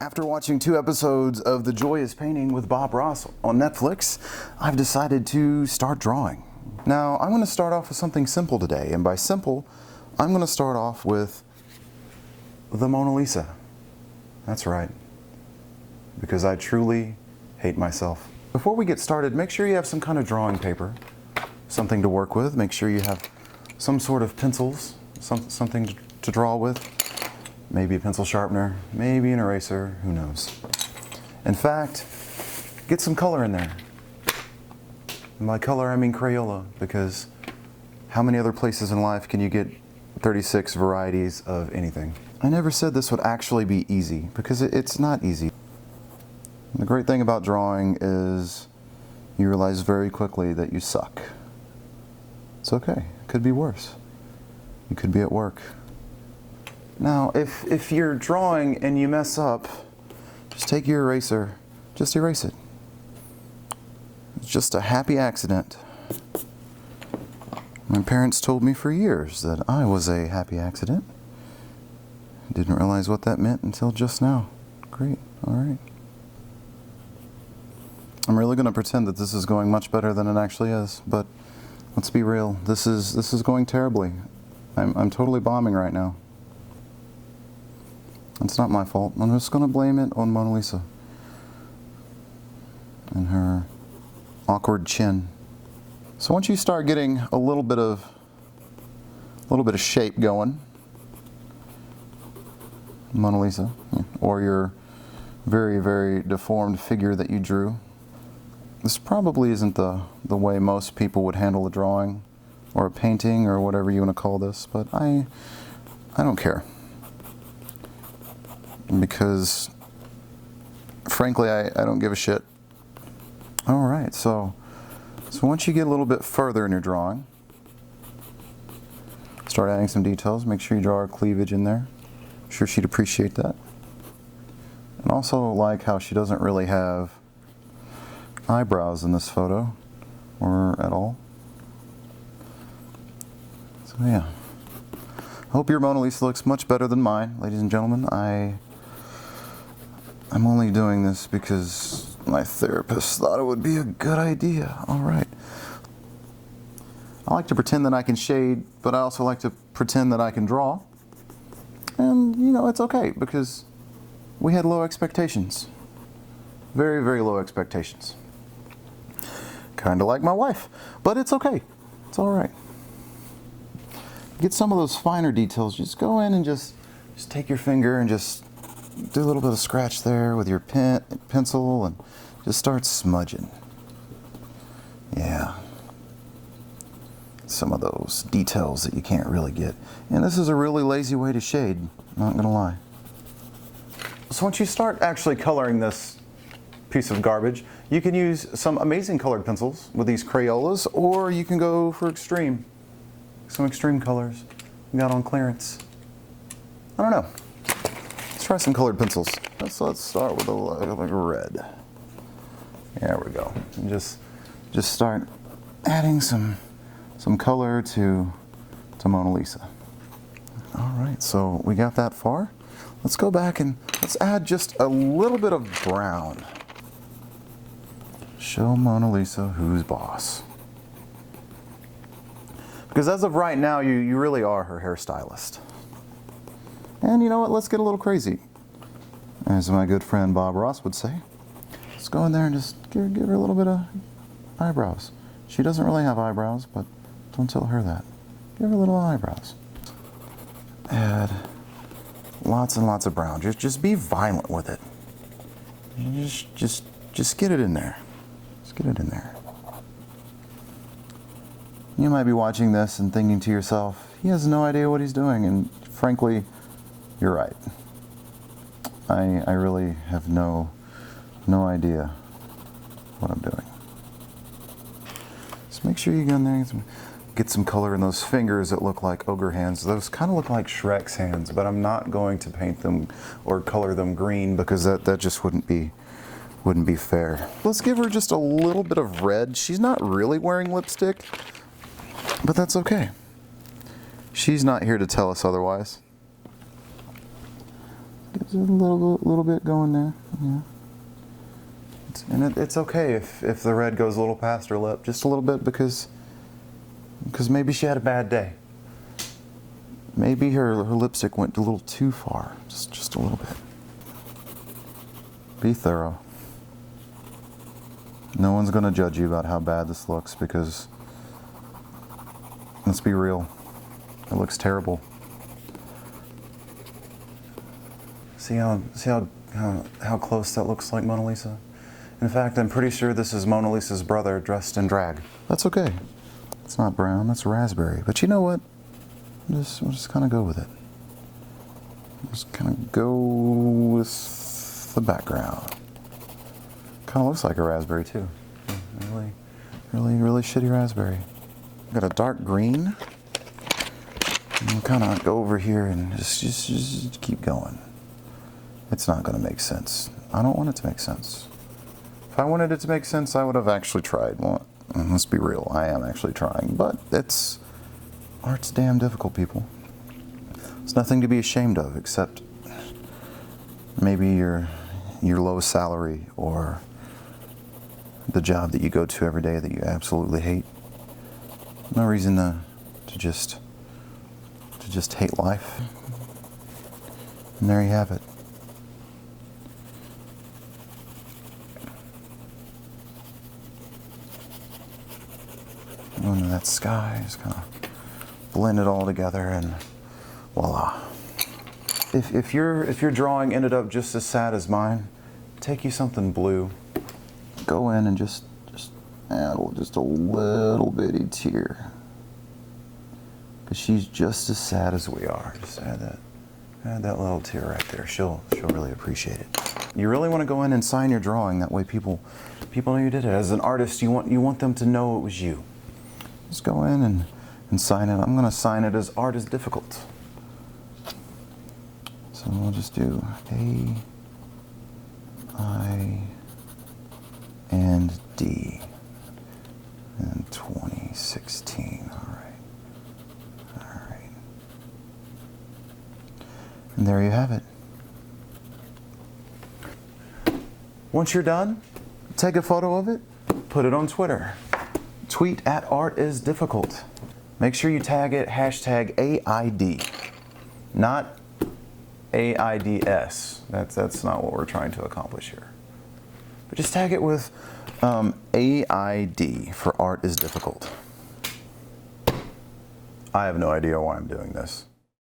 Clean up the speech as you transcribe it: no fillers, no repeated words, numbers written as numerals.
After watching 2 episodes of The Joy is Painting with Bob Ross on Netflix, I've decided to start drawing. Now, I'm going to start off with something simple today, and by simple, I'm going to start off with the Mona Lisa. That's right, because I truly hate myself. Before we get started, make sure you have some kind of drawing paper, something to work with. Make sure you have some sort of pencils, something to draw with. Maybe a pencil sharpener, maybe an eraser, who knows. In fact, get some color in there. And by color, I mean Crayola, because how many other places in life can you get 36 varieties of anything? I never said this would actually be easy, because it's not easy. The great thing about drawing is you realize very quickly that you suck. It's okay, it could be worse. You could be at work. Now, if you're drawing and you mess up, just take your eraser, just erase it. It's just a happy accident. My parents told me for years that I was a happy accident. Didn't realize what that meant until just now. Great, all right. I'm really going to pretend that this is going much better than it actually is, but let's be real. This is going terribly. I'm totally bombing right now. It's not my fault. I'm just going to blame it on Mona Lisa and her awkward chin. So once you start getting a little bit of shape going, Mona Lisa, or your very, very deformed figure that you drew, this probably isn't the way most people would handle a drawing or a painting or whatever you want to call this, but I don't care. Because frankly, I don't give a shit. Alright, so once you get a little bit further in your drawing, start adding some details. Make sure you draw her cleavage in there. I'm sure she'd appreciate that. And also like how she doesn't really have eyebrows in this photo, or at all. So yeah. I hope your Mona Lisa looks much better than mine, ladies and gentlemen. I'm only doing this because my therapist thought it would be a good idea. All right. I like to pretend that I can shade, but I also like to pretend that I can draw. And, you know, it's okay because we had low expectations. Very, very low expectations. Kind of like my wife, but it's okay. It's all right. Get some of those finer details. Just go in and just take your finger and just do a little bit of scratch there with your pencil and just start smudging. Yeah. Some of those details that you can't really get. And this is a really lazy way to shade, not gonna lie. So once you start actually coloring this piece of garbage, you can use some amazing colored pencils with these Crayolas, or you can go for extreme. Some extreme colors we got on clearance. I don't know. Let's try some colored pencils. Let's start with a red. There we go. And just start adding some color to Mona Lisa. All right, so we got that far. Let's go back and let's add just a little bit of brown. Show Mona Lisa who's boss. Because as of right now, you really are her hairstylist. And you know what, let's get a little crazy. As my good friend Bob Ross would say, let's go in there and just give her a little bit of eyebrows. She doesn't really have eyebrows, but don't tell her that. Give her little eyebrows. Add lots and lots of brown. Just be violent with it. Just get it in there. Just get it in there. You might be watching this and thinking to yourself, he has no idea what he's doing, and frankly, you're right. I really have no idea what I'm doing. Just make sure you go in there and get some color in those fingers that look like ogre hands. Those kind of look like Shrek's hands, but I'm not going to paint them or color them green because that just wouldn't be fair. Let's give her just a little bit of red. She's not really wearing lipstick, but that's okay. She's not here to tell us otherwise. a little bit going there. Yeah. And it's okay if the red goes a little past her lip, just a little bit, because maybe she had a bad day. Maybe her lipstick went a little too far, just a little bit. Be thorough. No one's going to judge you about how bad this looks, because let's be real, it looks terrible. See how close that looks like Mona Lisa? In fact, I'm pretty sure this is Mona Lisa's brother dressed in drag. That's okay. It's not brown, that's raspberry. But you know what? We'll just kind of go with it. Just kind of go with the background. Kind of looks like a raspberry too. Really shitty raspberry. Got a dark green. And kind of go over here and just keep going. It's not going to make sense. I don't want it to make sense. If I wanted it to make sense, I would have actually tried. Well, let's be real, I am actually trying, but art's damn difficult, people. There's nothing to be ashamed of, except maybe your low salary, or the job that you go to every day that you absolutely hate. No reason to just hate life. And there you have it. Going to that sky, just kind of blend it all together, and voila. If your drawing ended up just as sad as mine, take you something blue. Go in and just add just a little bitty tear, because she's just as sad as we are. Just add that little tear right there. She'll really appreciate it. You really want to go in and sign your drawing. That way people know you did it. As an artist, you want them to know it was you. Just go in and sign it. I'm going to sign it as Art is Difficult. So we'll just do A, I, and D. And 2016. All right. And there you have it. Once you're done, take a photo of it, put it on Twitter. Tweet at Art is Difficult. Make sure you tag it hashtag AID, not AIDS. That's not what we're trying to accomplish here. But just tag it with AID for Art is Difficult. I have no idea why I'm doing this.